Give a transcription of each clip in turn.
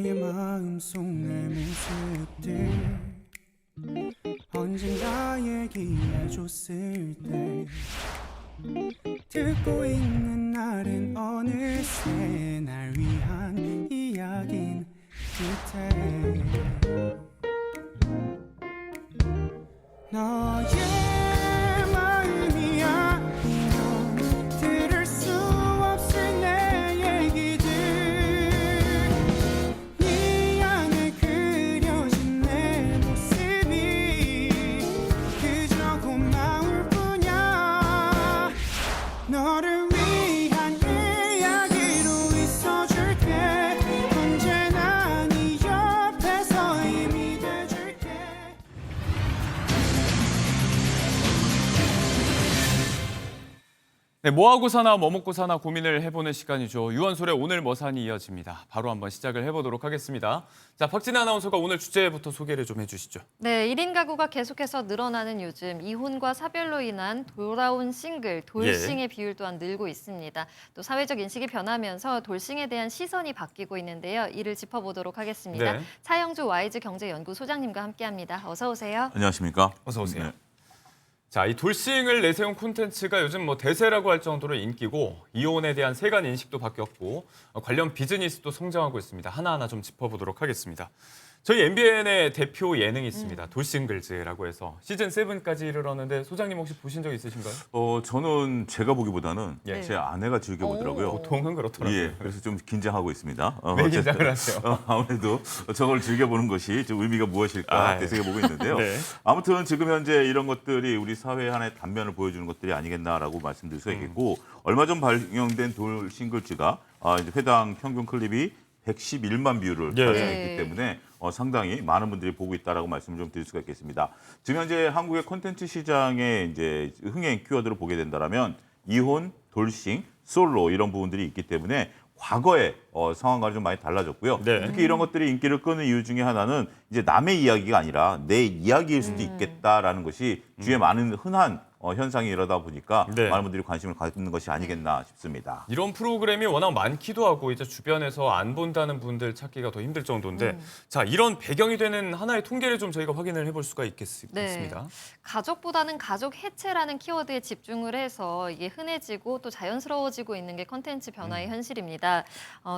너의 마음속 내 모습들 언젠가 얘기해줬을 때 듣고 있는 날은 어느새 날 위한 이야긴 듯해. 너의 마음이 아니면 들을 수 없을 내 얘기들 네 안에 그려진 내 모습이 그저 고마울 뿐이야. 너를 위한 이야기로 있어줄게. 언제나 네 옆에서 힘이 돼줄게. 네, 뭐하고 사나 뭐 먹고 사나 고민을 해보는 시간이죠. 유원솔의 오늘 뭐 사니 이어집니다. 바로 한번 시작을 해보도록 하겠습니다. 자, 박진아 아나운서가 오늘 주제부터 소개를 좀 해주시죠. 네, 1인 가구가 계속해서 늘어나는 요즘 이혼과 사별로 인한 돌아온 싱글, 돌싱의 비율 또한 늘고 있습니다. 또 사회적 인식이 변하면서 돌싱에 대한 시선이 바뀌고 있는데요. 이를 짚어보도록 하겠습니다. 네. 차영주 와이즈 경제연구 소장님과 함께합니다. 어서 오세요. 안녕하십니까? 어서 오세요. 네. 자, 이 돌싱을 내세운 콘텐츠가 요즘 뭐 대세라고 할 정도로 인기고 이혼에 대한 세간 인식도 바뀌었고 관련 비즈니스도 성장하고 있습니다. 하나하나 좀 짚어보도록 하겠습니다. 저희 MBN의 대표 예능이 있습니다. 돌싱글즈라고 해서 시즌 7까지 이르렀는데 소장님 혹시 보신 적 있으신가요? 저는 제가 보기보다는 예. 제 아내가 즐겨보더라고요. 보통은 그렇더라고요. 예, 그래서 좀 긴장하고 있습니다. 왜 어쨌든, 긴장을 하세요? 아무래도 저걸 즐겨보는 것이 좀 의미가 무엇일까 되새겨보고 있는데요. 네. 아무튼 지금 현재 이런 것들이 우리 사회 하나의 단면을 보여주는 것들이 아니겠나라고 말씀드릴 수 있겠고 얼마 전 발령된 돌싱글즈가 이제 회당 평균 클립이 111만 뷰를 예. 달성했기 때문에 상당히 많은 분들이 보고 있다라고 말씀을 좀 드릴 수가 있겠습니다. 지금 현재 한국의 콘텐츠 시장의 이제 흥행 키워드를 보게 된다라면 이혼, 돌싱, 솔로 이런 부분들이 있기 때문에 과거의 상황과는 좀 많이 달라졌고요. 네. 특히 이런 것들이 인기를 끄는 이유 중에 하나는 이제 남의 이야기가 아니라 내 이야기일 수도 있겠다라는 것이 주위에 많은 흔한 현상이 이러다 보니까 네. 많은 분들이 관심을 갖는 것이 아니겠나 싶습니다. 이런 프로그램이 워낙 많기도 하고 이제 주변에서 안 본다는 분들 찾기가 더 힘들 정도인데 자, 이런 배경이 되는 하나의 통계를 좀 저희가 확인을 해볼 수가 있겠습니다. 가족보다는 가족 해체라는 키워드에 집중을 해서 이게 흔해지고 또 자연스러워지고 있는 게 컨텐츠 변화의 현실입니다.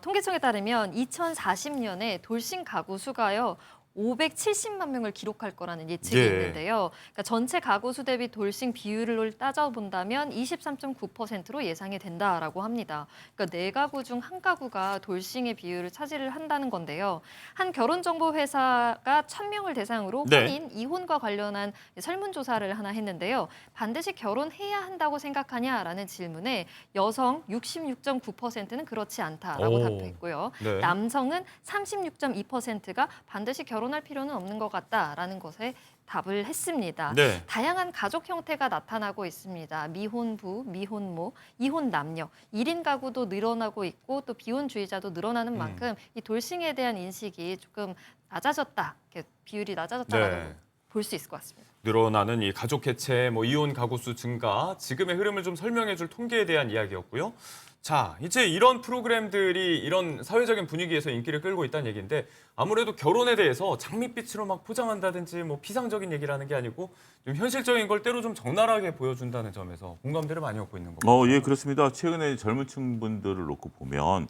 통계청에 따르면 2040년에 돌싱 가구 수가요. 570만 명을 기록할 거라는 예측이 예. 있는데요. 그러니까 전체 가구 수 대비 돌싱 비율을 따져본다면 23.9%로 예상이 된다라고 합니다. 그러니까 4가구 중 1가구가 돌싱의 비율을 차지를 한다는 건데요. 한 결혼정보회사가 1,000명을 대상으로 네. 혼인, 이혼과 관련한 설문조사를 하나 했는데요. 반드시 결혼해야 한다고 생각하냐라는 질문에 여성 66.9%는 그렇지 않다라고 오. 답했고요. 네. 남성은 36.2%가 반드시 결혼할 필요는 없는 것 같다라는 것에 답을 했습니다. 네. 다양한 가족 형태가 나타나고 있습니다. 미혼부, 미혼모, 이혼 남녀, 1인 가구도 늘어나고 있고 또 비혼주의자도 늘어나는 만큼 이 돌싱에 대한 인식이 조금 낮아졌다, 이렇게 비율이 낮아졌다라는 네. 걸 볼 수 있을 것 같습니다. 늘어나는 이 가족 해체, 뭐 이혼 가구 수 증가, 지금의 흐름을 좀 설명해줄 통계에 대한 이야기였고요. 자, 이제 이런 프로그램들이 이런 사회적인 분위기에서 인기를 끌고 있다는 얘기인데 아무래도 결혼에 대해서 장밋빛으로 막 포장한다든지 뭐 피상적인 얘기를 하는 게 아니고 좀 현실적인 걸 때로 좀 적나라하게 보여준다는 점에서 공감대를 많이 얻고 있는 겁니다. 예, 그렇습니다. 최근에 젊은 층 분들을 놓고 보면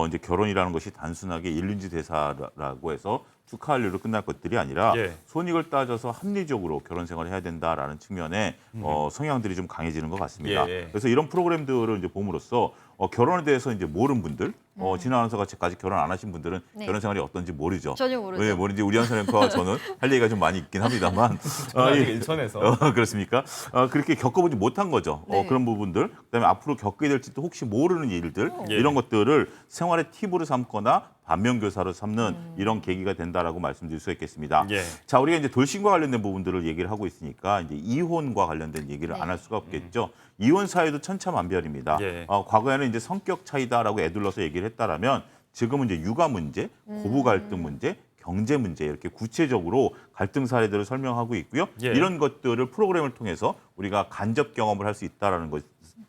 이제 결혼이라는 것이 단순하게 일륜지 대사라고 해서 축하할 일로 끝날 것들이 아니라 예. 손익을 따져서 합리적으로 결혼 생활을 해야 된다라는 측면에 성향들이 좀 강해지는 것 같습니다. 예. 그래서 이런 프로그램들을 이제 봄으로써 결혼에 대해서 이제 모르는 분들, 진아 아나운서 같이 결혼 안 하신 분들은 네. 결혼 생활이 어떤지 모르죠. 전혀 모르죠. 왜 모르는지 우리 한 사람과 저는 할 얘기가 좀 많이 있긴 합니다만. 아직 예. 인천에서. 그렇습니까? 그렇게 겪어보지 못한 거죠. 네. 그런 부분들, 그다음에 앞으로 겪게 될지도 혹시 모르는 일들, 예. 이런 것들을 생활의 팁으로 삼거나 반면교사로 삼는 이런 계기가 된다라고 말씀드릴 수 있겠습니다. 예. 자, 우리가 이제 돌싱과 관련된 부분들을 얘기를 하고 있으니까 이제 이혼과 관련된 얘기를 네. 안 할 수가 없겠죠. 이혼 사유도 천차만별입니다. 예. 과거에는 이제 성격 차이다라고 애둘러서 얘기를 했다라면 지금은 이제 육아 문제, 고부 갈등 문제, 경제 문제 이렇게 구체적으로 갈등 사례들을 설명하고 있고요. 예. 이런 것들을 프로그램을 통해서 우리가 간접 경험을 할 수 있다라는 것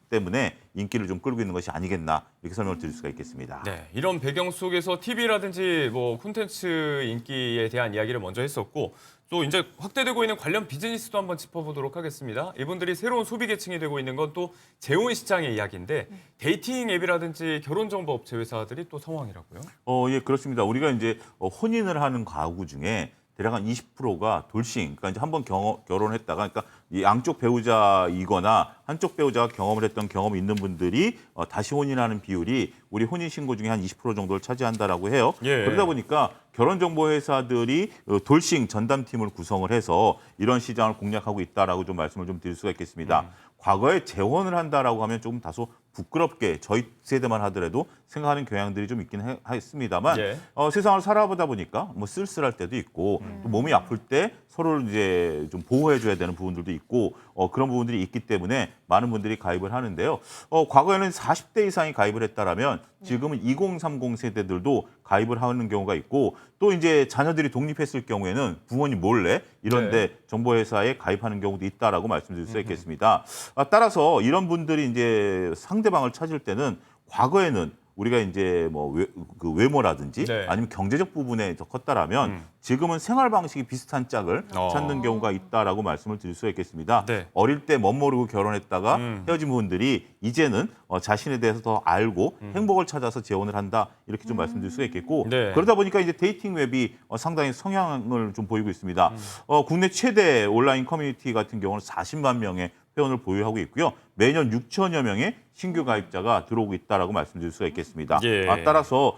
때문에 인기를 좀 끌고 있는 것이 아니겠나 이렇게 설명을 드릴 수가 있겠습니다. 네, 이런 배경 속에서 TV라든지 뭐 콘텐츠 인기에 대한 이야기를 먼저 했었고 또 이제 확대되고 있는 관련 비즈니스도 한번 짚어보도록 하겠습니다. 이분들이 새로운 소비 계층이 되고 있는 건 또 재혼 시장의 이야기인데 데이팅 앱이라든지 결혼 정보 업체 회사들이 또 성황이라고요? 예, 그렇습니다. 우리가 이제 혼인을 하는 가구 중에 대략 한 20%가 돌싱, 그러니까 이제 한번 결혼했다가, 그러니까 이 양쪽 배우자이거나 한쪽 배우자가 경험을 했던 경험이 있는 분들이 다시 혼인하는 비율이 우리 혼인 신고 중에 한 20% 정도를 차지한다라고 해요. 예. 그러다 보니까 결혼정보회사들이 돌싱 전담팀을 구성을 해서 이런 시장을 공략하고 있다라고 좀 말씀을 좀 드릴 수가 있겠습니다. 과거에 재혼을 한다라고 하면 조금 다소 부끄럽게 저희 세대만 하더라도 생각하는 경향들이 좀 있긴 했습니다만 예. 세상을 살아보다 보니까 뭐 쓸쓸할 때도 있고 또 몸이 아플 때 서로를 이제 좀 보호해줘야 되는 부분들도 있고 그런 부분들이 있기 때문에 많은 분들이 가입을 하는데요. 과거에는 40대 이상이 가입을 했다라면 지금은 2030 세대들도 가입을 하는 경우가 있고 또 이제 자녀들이 독립했을 경우에는 부모님 몰래 이런데 정보회사에 가입하는 경우도 있다라고 말씀드릴 수 있겠습니다. 따라서 이런 분들이 이제 상대방을 찾을 때는 과거에는 우리가 이제 뭐 그 외모라든지 네. 아니면 경제적 부분에 더 컸다라면 지금은 생활 방식이 비슷한 짝을 찾는 경우가 있다라고 말씀을 드릴 수가 있겠습니다. 네. 어릴 때 멋모르고 결혼했다가 헤어진 분들이 이제는 자신에 대해서 더 알고 행복을 찾아서 재혼을 한다 이렇게 좀 말씀드릴 수가 있겠고 네. 그러다 보니까 이제 데이팅 웹이 상당히 성향을 좀 보이고 있습니다. 국내 최대 온라인 커뮤니티 같은 경우는 40만 명의 회원을 보유하고 있고요. 매년 6천여 명의 신규 가입자가 들어오고 있다라고 말씀드릴 수가 있겠습니다. 예. 따라서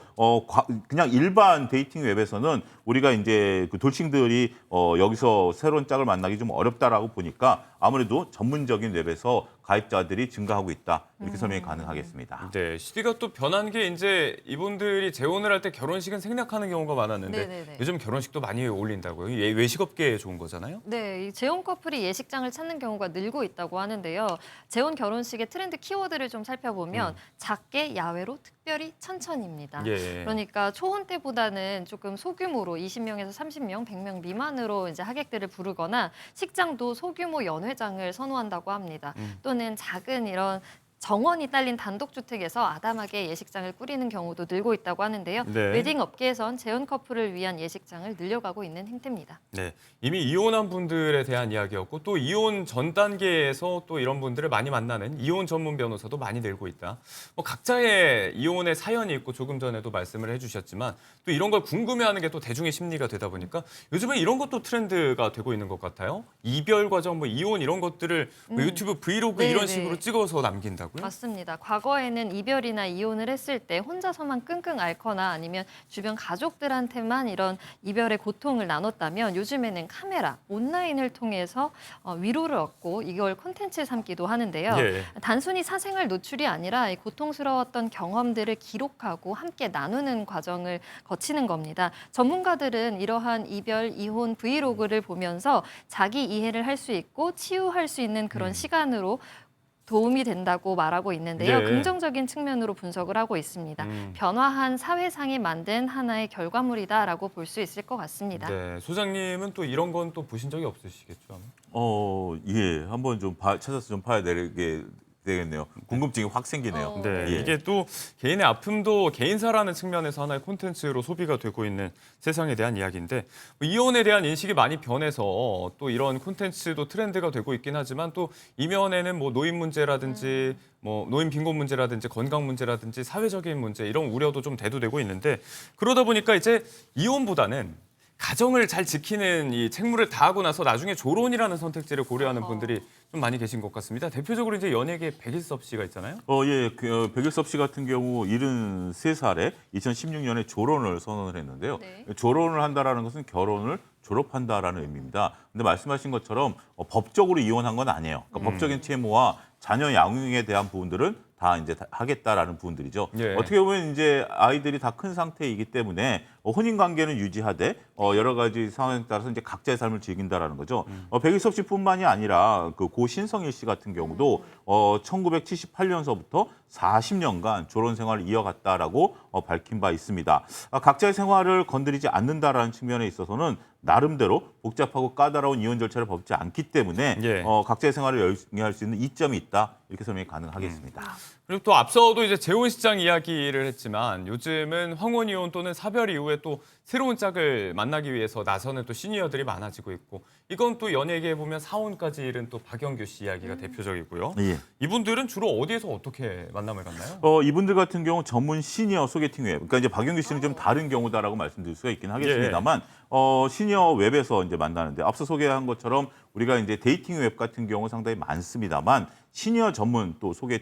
그냥 일반 데이팅 웹에서는 우리가 이제 그 돌싱들이 여기서 새로운 짝을 만나기 좀 어렵다라고 보니까 아무래도 전문적인 웹에서 가입자들이 증가하고 있다 이렇게 설명이 가능하겠습니다. 네, 시대가 또 변한 게 이제 이분들이 재혼을 할 때 결혼식은 생략하는 경우가 많았는데 네네네. 요즘 결혼식도 많이 어울린다고요? 외식업계에 좋은 거잖아요? 네, 이 재혼 커플이 예식장을 찾는 경우가 늘고 있다고 하는데요. 재혼 결혼식의 트렌드 키워드를 좀 살펴보면 작게, 야외로, 특별히, 천천히입니다. 예. 그러니까 초혼 때보다는 조금 소규모로 20명에서 30명, 100명 미만으로 이제 하객들을 부르거나 식장도 소규모 연회장을 선호한다고 합니다. 또는 작은 이런 정원이 딸린 단독주택에서 아담하게 예식장을 꾸리는 경우도 늘고 있다고 하는데요. 네. 웨딩 업계에선 재혼 커플을 위한 예식장을 늘려가고 있는 행태입니다. 네, 이미 이혼한 분들에 대한 이야기였고 또 이혼 전 단계에서 또 이런 분들을 많이 만나는 이혼 전문 변호사도 많이 늘고 있다. 뭐 각자의 이혼의 사연이 있고 조금 전에도 말씀을 해주셨지만 또 이런 걸 궁금해하는 게 또 대중의 심리가 되다 보니까 요즘에 이런 것도 트렌드가 되고 있는 것 같아요. 이별 과정, 뭐 이혼 이런 것들을 뭐 유튜브 브이로그 네, 이런 네. 식으로 찍어서 남긴다고요? 맞습니다. 과거에는 이별이나 이혼을 했을 때 혼자서만 끙끙 앓거나 아니면 주변 가족들한테만 이런 이별의 고통을 나눴다면 요즘에는 카메라, 온라인을 통해서 위로를 얻고 이걸 콘텐츠에 삼기도 하는데요. 예. 단순히 사생활 노출이 아니라 이 고통스러웠던 경험들을 기록하고 함께 나누는 과정을 거치는 겁니다. 전문가들은 이러한 이별, 이혼 브이로그를 보면서 자기 이해를 할 수 있고 치유할 수 있는 그런 시간으로 도움이 된다고 말하고 있는데요. 예. 긍정적인 측면으로 분석을 하고 있습니다. 변화한 사회상이 만든 하나의 결과물이다라고 볼 수 있을 것 같습니다. 네, 소장님은 또 이런 건 또 보신 적이 없으시겠죠? 아마? 예, 한번 좀 찾아서 좀 봐야 되겠네요. 궁금증이 확 생기네요. 네, 예. 이게 또 개인의 아픔도 개인사라는 측면에서 하나의 콘텐츠로 소비가 되고 있는 세상에 대한 이야기인데 뭐 이혼에 대한 인식이 많이 변해서 또 이런 콘텐츠도 트렌드가 되고 있긴 하지만 또 이면에는 뭐 노인 문제라든지 뭐 노인 빈곤 문제라든지 건강 문제라든지 사회적인 문제 이런 우려도 좀 대두되고 있는데 그러다 보니까 이제 이혼보다는 가정을 잘 지키는 이 책무를 다하고 나서 나중에 조론이라는 선택지를 고려하는 분들이 좀 많이 계신 것 같습니다. 대표적으로 이제 연예계 백일섭 씨가 있잖아요. 예, 백일섭 씨 같은 경우 73살에 2016년에 졸혼을 선언을 했는데요. 네. 졸혼을 한다라는 것은 결혼을 졸업한다라는 의미입니다. 근데 말씀하신 것처럼 법적으로 이혼한 건 아니에요. 그러니까 법적인 채무와 자녀 양육에 대한 부분들은 다 이제 하겠다라는 부분들이죠. 예. 어떻게 보면 이제 아이들이 다 큰 상태이기 때문에 혼인 관계는 유지하되 여러 가지 상황에 따라서 이제 각자의 삶을 즐긴다라는 거죠. 백일섭 씨뿐만이 아니라 그 고 신성일 씨 같은 경우도 1978년서부터 40년간 결혼 생활을 이어갔다라고 밝힌 바 있습니다. 각자의 생활을 건드리지 않는다라는 측면에 있어서는 나름대로 복잡하고 까다로운 이혼 절차를 밟지 않기 때문에 예. 각자의 생활을 열심히 할 수 있는 이점이 있다. 이렇게 설명이 가능하겠습니다. 그리고 또 앞서도 이제 재혼 시장 이야기를 했지만 요즘은 황혼 이혼 또는 사별 이후에 또 새로운 짝을 만나기 위해서 나서는 또 시니어들이 많아지고 있고 이건 또 연예계에 보면 사혼까지 이른 또 박영규 씨 이야기가 대표적이고요. 예. 이분들은 주로 어디에서 어떻게 만남을 갖나요? 이분들 같은 경우 전문 시니어 소개팅 웹, 그러니까 이제 박영규 씨는 좀 다른 경우다라고 말씀드릴 수가 있긴 하겠습니다만, 시니어 웹에서 이제 만나는데 앞서 소개한 것처럼 우리가 이제 데이팅 웹 같은 경우 상당히 많습니다만 시니어 전문 또 소개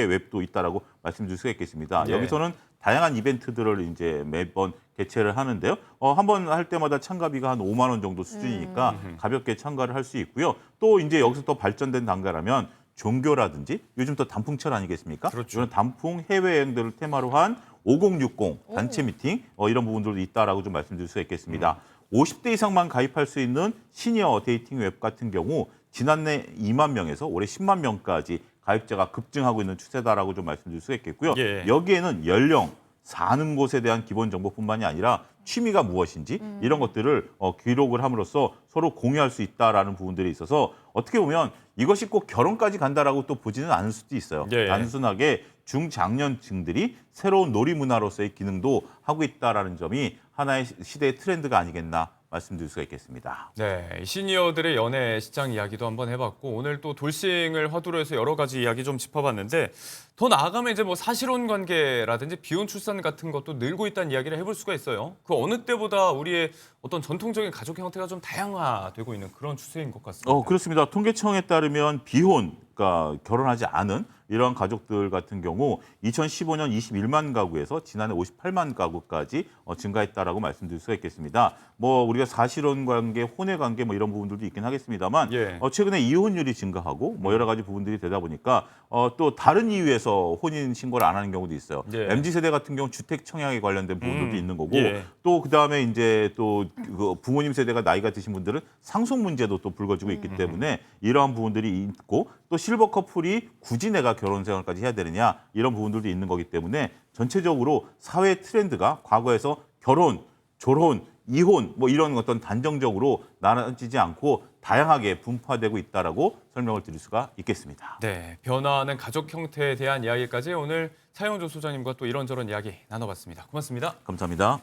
웹도 있다라고 말씀드릴 수가 있겠습니다. 예. 여기서는 다양한 이벤트들을 이제 매번 개최를 하는데요. 한 번 할 때마다 참가비가 한 5만 원 정도 수준이니까 가볍게 참가를 할 수 있고요. 또 이제 여기서 또 발전된 단계라면 종교라든지 요즘 또 단풍철 아니겠습니까? 그렇죠. 이런 단풍 해외여행들을 테마로 한 5060 단체 미팅 이런 부분들도 있다라고 좀 말씀드릴 수가 있겠습니다. 50대 이상만 가입할 수 있는 시니어 데이팅 웹 같은 경우 지난해 2만 명에서 올해 10만 명까지 가입자가 급증하고 있는 추세다라고 좀 말씀드릴 수가 있겠고요. 예. 여기에는 연령, 사는 곳에 대한 기본 정보뿐만이 아니라 취미가 무엇인지 이런 것들을 기록을 함으로써 서로 공유할 수 있다라는 부분들이 있어서 어떻게 보면 이것이 꼭 결혼까지 간다라고 또 보지는 않을 수도 있어요. 예. 단순하게 중장년층들이 새로운 놀이 문화로서의 기능도 하고 있다라는 점이 하나의 시대의 트렌드가 아니겠나 말씀드릴 수가 있겠습니다. 네, 시니어들의 연애 시장 이야기도 한번 해봤고 오늘 또 돌싱을 화두로 해서 여러 가지 이야기 좀 짚어봤는데 더 나아가면 이제 뭐 사실혼 관계라든지 비혼 출산 같은 것도 늘고 있다는 이야기를 해볼 수가 있어요. 그 어느 때보다 우리의 어떤 전통적인 가족 형태가 좀 다양화되고 있는 그런 추세인 것 같습니다. 그렇습니다. 통계청에 따르면 비혼, 그러니까 결혼하지 않은 이러한 가족들 같은 경우 2015년 21만 가구에서 지난해 58만 가구까지 증가했다라고 말씀드릴 수가 있겠습니다. 뭐 우리가 사실혼 관계, 혼외 관계 뭐 이런 부분들도 있긴 하겠습니다만 예. 최근에 이혼율이 증가하고 뭐 여러 가지 부분들이 되다 보니까 또 다른 이유에서 혼인 신고를 안 하는 경우도 있어요. 예. MZ 세대 같은 경우 주택 청약에 관련된 부분들도 있는 거고 예. 또 그다음에 이제 또 그 부모님 세대가 나이가 드신 분들은 상속 문제도 또 불거지고 있기 때문에 이러한 부분들이 있고 또 실버 커플이 굳이 내가 결혼 생활까지 해야 되느냐 이런 부분들도 있는 거기 때문에 전체적으로 사회 트렌드가 과거에서 결혼, 졸혼, 이혼 뭐 이런 어떤 단정적으로 나눠지지 않고 다양하게 분포되고 있다라고 설명을 드릴 수가 있겠습니다. 네, 변화하는 가족 형태에 대한 이야기까지 오늘 차영조 소장님과 또 이런저런 이야기 나눠봤습니다. 고맙습니다. 감사합니다.